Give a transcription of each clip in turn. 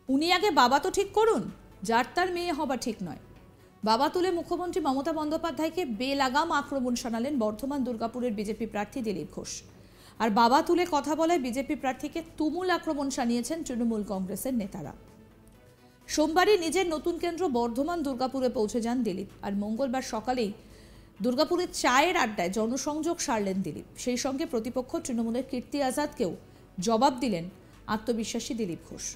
উনি আগে বাবা তো ঠিক করুন, যার তার মেয়ে হবা ঠিক নয়। বাবা তুলে মুখ্যমন্ত্রী মমতা বন্দ্যোপাধ্যায়কে বেলাগাম আক্রমণ শানালেন বর্ধমান দুর্গাপুরের বিজেপি প্রার্থী দিলীপ ঘোষ। আর বাবা তুলে কথা বলায় বিজেপি প্রার্থীকে তুমুল আক্রমণ শানিয়েছেন তৃণমূল কংগ্রেসের নেতারা। সোমবারই নিজের নতুন কেন্দ্র বর্ধমান দুর্গাপুরে পৌঁছে যান দিলীপ। আর মঙ্গলবার সকালেই দুর্গাপুরের চায়ের আড্ডায় জনসংযোগ সারলেন দিলীপ। সেই সঙ্গে প্রতিপক্ষ তৃণমূলের কীর্তি আজাদকেও জবাব দিলেন আত্মবিশ্বাসী দিলীপ ঘোষ।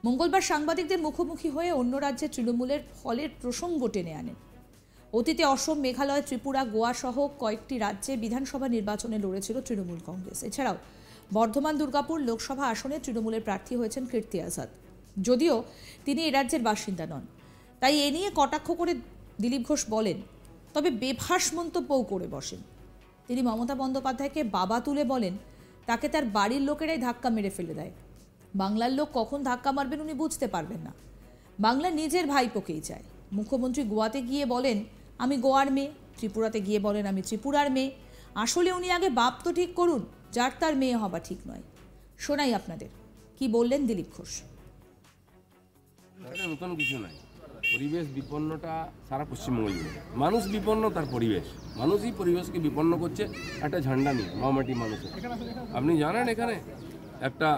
মঙ্গলবার সাংবাদিকদের মুখোমুখি হয়ে অন্য রাজ্যে তৃণমূলের ফলের প্রসঙ্গ টেনে আনেন। অতীতে অসম, মেঘালয়, ত্রিপুরা, গোয়া সহ কয়েকটি রাজ্যে বিধানসভা নির্বাচনে লড়েছিল তৃণমূল কংগ্রেস। এছাড়াও বর্ধমান দুর্গাপুর লোকসভা আসনে তৃণমূলের প্রার্থী হয়েছেন কীর্তি আজাদ। যদিও তিনি এ রাজ্যের বাসিন্দা নন, তাই এ নিয়ে কটাক্ষ করে দিলীপ ঘোষ বলেন, তবে বেফাঁস মন্তব্যও করে বসেন। তিনি মমতা বন্দ্যোপাধ্যায়কে বাবা তুলে বলেন, তাকে তার বাড়ির লোকেরাই ধাক্কা মেরে ফেলে দেয়। বাংলার লোক কখন ধাক্কা মারবেন উনি বুঝতে পারবেন না। বাংলা নিজের ভাইপোকেই চায়। মুখ্যমন্ত্রী গোয়াতে গিয়ে বলেন আমি গোয়ার মেয়ে, ত্রিপুরাতে গিয়ে বলেন আমি ত্রিপুরার মেয়ে। আসলে উনি আগে বাপ তো ঠিক করুন, যার তার মেয়ে হবা ঠিক নয়। শোনাই আপনাদের কি বললেন দিলীপ ঘোষ। নতুন কিছু নাই, পরিবেশ বিপন্নটা সারা পশ্চিমবঙ্গ, মানুষ বিপন্ন, তার পরিবেশ, মানুষই পরিবেশকে বিপন্ন করছে একটা ঝান্ডা নিয়ে, মামাটি মানুষের। আপনি জানেন এখানে একটা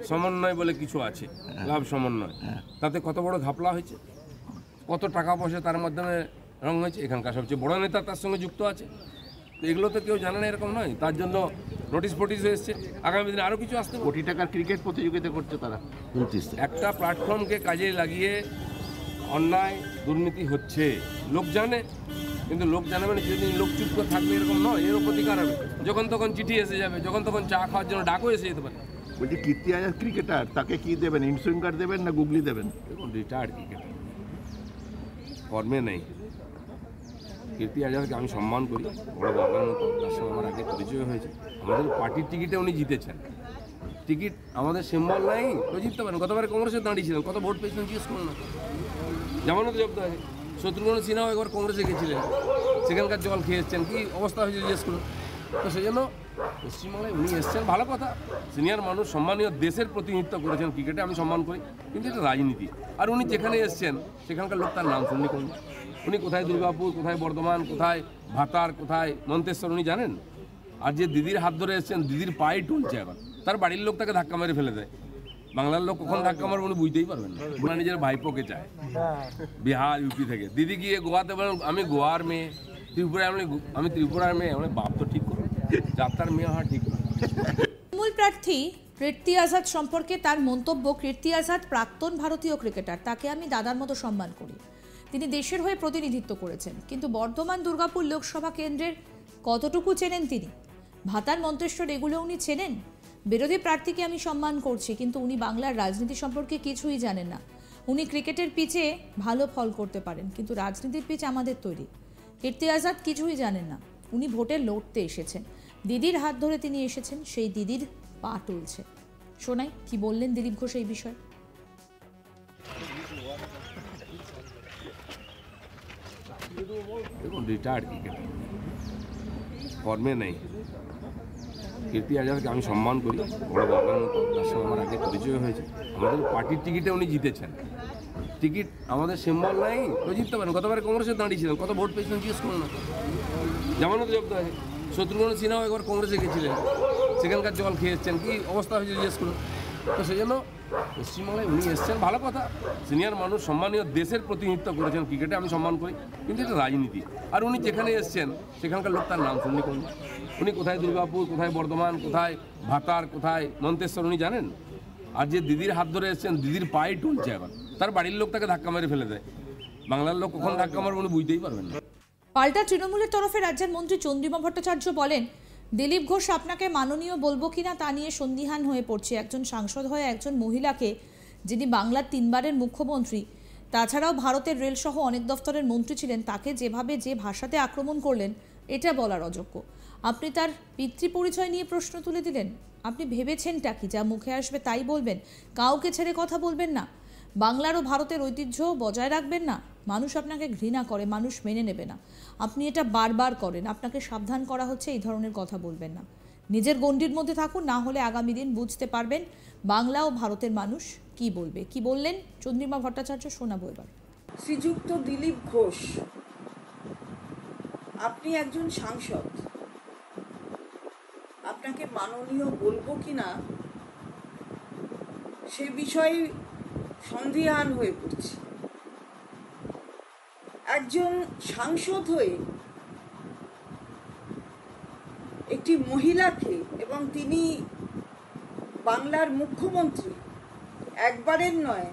সমন্বয় বলে কিছু আছে, লাভ সমন্বয়, তাতে কত বড় ঘাপলা হয়েছে, কত টাকা পয়সা তার মাধ্যমে রং হয়েছে। এখানকার সবচেয়ে বড় নেতা তার সঙ্গে যুক্ত আছে। তো এগুলো তো কেউ জানে না, এরকম নয়। তার জন্য নোটিশ ফোটিশ এসছে, আগামী দিনে আরও কিছু আসতে। কোটি টাকার ক্রিকেট প্রতিযোগিতা করছে তারা। একটা প্ল্যাটফর্মকে কাজে লাগিয়ে অন্যায় দুর্নীতি হচ্ছে, লোক জানে, কিন্তু লোক জানে মানে যেদিন লোক চুপ করে থাকবে এরকম নয়, এরও প্রতিকার হবে। যখন তখন চিঠি এসে যাবে, যখন তখন চা খাওয়ার জন্য ডাকও এসে যেতে পারে। বলছি কীর্তি আজাদ ক্রিকেটার, তাকে কি দেবেন, ইনসুইং কার্ড দেবেন না গুগলি দেবেন? দেখুন, রিটায়ার্ড ক্রিকেটার, কর্মে নেই। কীর্তি আজাদকে আমি সম্মান করি, বড় বাবার মতো, তার সঙ্গে আমার আগে পরিচয় হয়েছে। আমাদের পার্টির টিকিটে উনি জিতেছেন। টিকিট আমাদের সিম্বল নাই, তো জিততে পারেন। গতবারে কংগ্রেসে দাঁড়িয়েছিলেন, কত ভোট পেয়েছিলেন জিজ্ঞেস করুন না। জামানত জব্দ হয়। শত্রুঘ্ন সিনহাও একবার কংগ্রেসে গেছিলেন, সেখানকার জল খেয়ে এসছেন, কী অবস্থা হয়েছে জিজ্ঞেস করুন। তো সেই জন্য পশ্চিমবাংলায় উনি এসছেন, ভালো কথা, সিনিয়র মানুষ, সম্মানীয়, দেশের প্রতিনিধিত্ব করেছেন ক্রিকেটে, আমি সম্মান করি, কিন্তু এটা রাজনীতি। আর উনি যেখানে এসছেন সেখানকার লোক তার নাম শুননি করুন। উনি কোথায় দুর্গাপুর, কোথায় বর্ধমান, কোথায় ভাতার, কোথায় মন্তেশ্বর উনি জানেন? আর যে দিদির হাত ধরে এসছেন, দিদির পায়ে টুলছে এখন, তার বাড়ির লোক তাকে ধাক্কা মেরে ফেলে দেয়। বাংলার লোক কখন ধাক্কা মারবে উনি বুঝতেই পারবেন না। ওনার নিজের ভাইপোকে চায়, বিহার, ইউপি থেকে। দিদি গিয়ে গোয়াতে বলেন আমি গোয়ার মেয়ে, ত্রিপুরায় আমি ত্রিপুরার মেয়ে। মানে বাপ তো ঠিক করুন, যাত্রার মেয়ে হওয়া ঠিক নয়। তৃণমূল প্রার্থী কীর্তি আজাদ সম্পর্কে তার মন্তব্য, কীর্তি আজাদ প্রাক্তন ভারতীয় ক্রিকেটার, তাকে আমি দাদার মতো সম্মান করি। তিনি দেশের হয়ে প্রতিনিধিত্ব করেছেন, কিন্তু বর্ধমান দুর্গাপুর লোকসভা কেন্দ্রের কতটুকু চেনেন তিনি? ভাতার, মন্তেশ্বর এগুলো উনি চেনেন? বিরোধী প্রার্থীকে আমি সম্মান করছি, কিন্তু উনি বাংলার রাজনীতি সম্পর্কে কিছুই জানেন না। উনি ক্রিকেটের পিচে ভালো ফল করতে পারেন, কিন্তু রাজনীতির পিচ আমাদের তৈরি। কীর্তি আজাদ কিছুই জানেন না। উনি ভোটে লড়তে এসেছেন, দিদির হাত ধরে তিনি এসেছেন, সেই দিদির পা টুলছে। শোনাই কি বললেন দিলীপ ঘোষ এই বিষয়ে। দেখুন, রিটায়ার্ড ক্রিকেটার, কর্মে নেই। কীর্তি আজাদকে আমি সম্মান করি, বড় বাবার মতো, তার সঙ্গে আমার আগে পরিচয় হয়েছে। আমাদের পার্টির টিকিটে উনি জিতেছেন। টিকিট আমাদের সিম্বল নাই, তো জিততে পারেন। গতবারে কংগ্রেসে দাঁড়িয়েছিলেন, কত ভোট পেয়েছিলেন জিজ্ঞেস করুন না। জামানত জব্দ হয়। শত্রুঘ্ন সিনহাও একবার কংগ্রেসে গেছিলেন, সেখানকার জল খেয়ে এসছেন, কী অবস্থা হয়েছে জিজ্ঞেস করুন। তো সেই জন্য পশ্চিমবাংলায় উনি এসছেন, ভালো কথা, সিনিয়র মানুষ, সম্মানীয়, দেশের প্রতিনিধিত্ব করেছেন ক্রিকেটে, আমি সম্মান করি, কিন্তু এটা রাজনীতি। আর উনি যেখানে এসছেন সেখানকার লোক তার নাম শুননি করুন। উনি কোথায় দুর্গাপুর, কোথায় বর্ধমান, কোথায় ভাতার, কোথায় মন্তেশ্বর উনি জানেন? আর যে দিদির হাত ধরে এসছেন, দিদির পায়ে টুলছে এখন, তার বাড়ির লোক তাকে ধাক্কা মেরে ফেলে দেয়। বাংলার লোক কখন ধাক্কা মারবে উনি বুঝতেই পারবেন না। পাল্টা তৃণমূলের তরফে রাজ্যের মন্ত্রী চন্দ্রিমা ভট্টাচার্য বলেন, দিলীপ ঘোষ আপনাকে মাননীয় বলবো কিনা তা নিয়ে সন্দিহান হয়ে পড়ছে। একজন সাংসদ হয়ে একজন মহিলাকে, যিনি বাংলার 3 বারের মুখ্যমন্ত্রী, তাছাড়াও ভারতের রেলসহ অনেক দফতরের মন্ত্রী ছিলেন, তাকে যেভাবে যে ভাষাতে আক্রমণ করলেন এটা বলার অযোগ্য। আপনি তার পিতৃ পরিচয় নিয়ে প্রশ্ন তুলে দিলেন। আপনি ভেবেছেনটা কি যা মুখে আসবে তাই বলবেন? কাউকে ছেড়ে কথা বলবেন না, বাংলার ও ভারতের ঐতিহ্য বজায় রাখবেন না। মানুষ আপনাকে ঘৃণা করে, মানুষ মেনে নেবে না। আপনি এটা বারবার করেন। আপনাকে সাবধান করা হচ্ছে, এই ধরনের কথা বলবেন না। নিজের গণ্ডির মধ্যে থাকুন, না হলে আগামী দিন বুঝতে পারবেন বাংলা ও ভারতের মানুষ কি বলবে, কি বললেন চন্দ্রিমা ভট্টাচার্য, শোনাবো এবার। শ্রীযুক্ত দিলীপ ঘোষ, আপনি একজন সাংসদ, আপনাকে মাননীয় বলবো কিনা সে বিষয়ে সন্দিহান হয়ে পড়ছি। একজন সাংসদ হয়ে একটি মহিলাকে, এবং তিনি বাংলার মুখ্যমন্ত্রী, একবারের নয়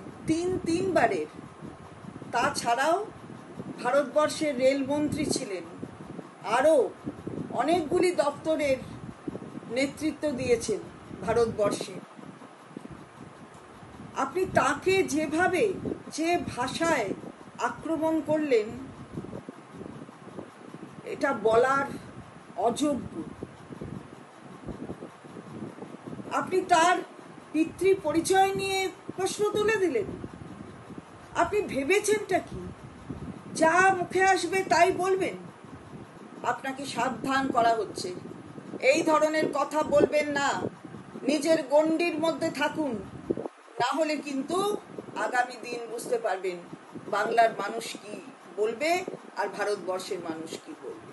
তিনবারের, তাছাড়াও ভারতবর্ষের রেলমন্ত্রী ছিলেন, আরও অনেকগুলি দপ্তরের নেতৃত্ব দিয়েছেন ভারতবর্ষে। আপনি তাকে যেভাবে, যে ভাষায় আক্রমণ করলেন, এটা বলার অযোগ্য। আপনি তার পিতৃ পরিচয় নিয়ে প্রশ্ন তুলে দিলেন। আপনি ভেবেছেনটা কি? যা মুখে আসবে তাই বলবেন? আপনাকে সাবধান করা হচ্ছে, এই ধরনের কথা বলবেন না, নিজের গণ্ডির মধ্যে থাকুন, না হলে কিন্তু আগামী দিন বুঝতে পারবেন বাংলার মানুষ কি বলবে আর ভারতবর্ষের মানুষ কি বলবে।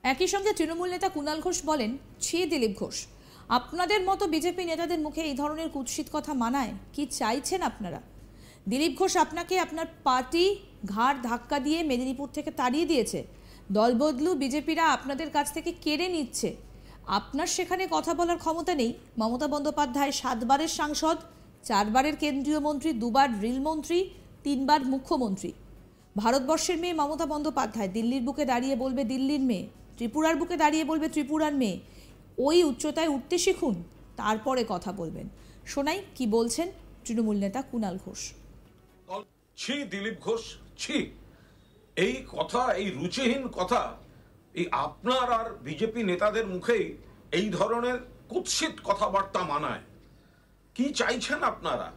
একই সঙ্গে তৃণমূল নেতা কুণাল ঘোষ বলেন, ছি দিলীপ ঘোষ, আপনাদের মতো বিজেপি নেতাদের মুখে এই ধরনের কুৎসিত কথা মানায়? কি চাইছেন আপনারা? দিলীপ ঘোষ, আপনাকে আপনার পার্টি ঘাড় ধাক্কা দিয়ে মেদিনীপুর থেকে তাড়িয়ে দিয়েছে। দলবদলু বিজেপিরা আপনাদের কাছ থেকে কেড়ে নিচ্ছে। আপনার সেখানে কথা বলার ক্ষমতা নেই। মমতা বন্দ্যোপাধ্যায় 7 বারের সাংসদ, 4 বারের কেন্দ্রীয় মন্ত্রী, 2 বার রেলমন্ত্রী, 3 বার মুখ্যমন্ত্রী। ভারতবর্ষের মেয়ে মমতা বন্দ্যোপাধ্যায় দিল্লির বুকে দাঁড়িয়ে বলবে দিল্লির মেয়ে, ত্রিপুরার বুকে দাঁড়িয়ে বলবে ত্রিপুরার মেয়ে। ওই উচ্চতায় উঠতে শিখুন, তারপরে কথা বলবেন। শোনাই কি বলছেন তৃণমূল নেতা কুণাল ঘোষ। ছি দিলীপ ঘোষ, ছি। এই কথা, এই রুচিহীন কথা, এই আপনার আর বিজেপি নেতাদের মুখেই এই ধরনের কুৎসিত কথাবার্তা মানায়? কি চাইছেন আপনারা?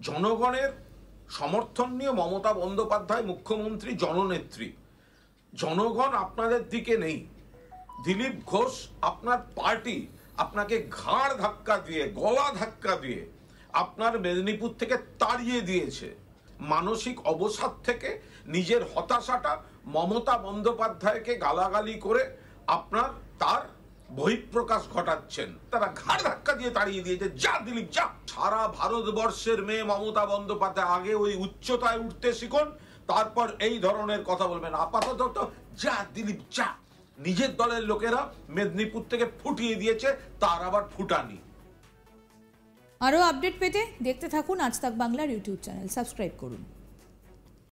জনগণের সমর্থন নিয়ে মমতা বন্দ্যোপাধ্যায় মুখ্যমন্ত্রী, জননেত্রী। জনগণ আপনাদের দিকে নেই। দিলীপ ঘোষ, আপনার পার্টি আপনাকে ঘাড় ধাক্কা দিয়ে, গলা ধাক্কা দিয়ে আপনার মেদিনীপুর থেকে তাড়িয়ে দিয়েছে। মানসিক অবসাদ থেকে নিজের হতাশাটা মমতা বন্দ্যোপাধ্যায়কে গালাগালি করে আপনার তার বহিঃপ্রকাশ ঘটাচ্ছেন। তারা ঘাড় ধাক্কা দিয়ে তাড়িয়ে দিয়েছে। যা দিলীপ যা। সারা ভারতবর্ষের মেয়ে মমতা বন্দ্যোপাধ্যায়, আগে ওই উচ্চতায় উঠতে শিখুন, তারপর এই ধরনের কথা বলবেন। আপাতত যা দিলীপ যা। নিজের দলের লোকেরা মেদিনীপুর থেকে ফুটিয়ে দিয়েছে, তার আবার ফুটানি। আরও আপডেট পেতে দেখতে থাকুন আজ তাক বাংলার ইউটিউব চ্যানেল, সাবস্ক্রাইব করুন।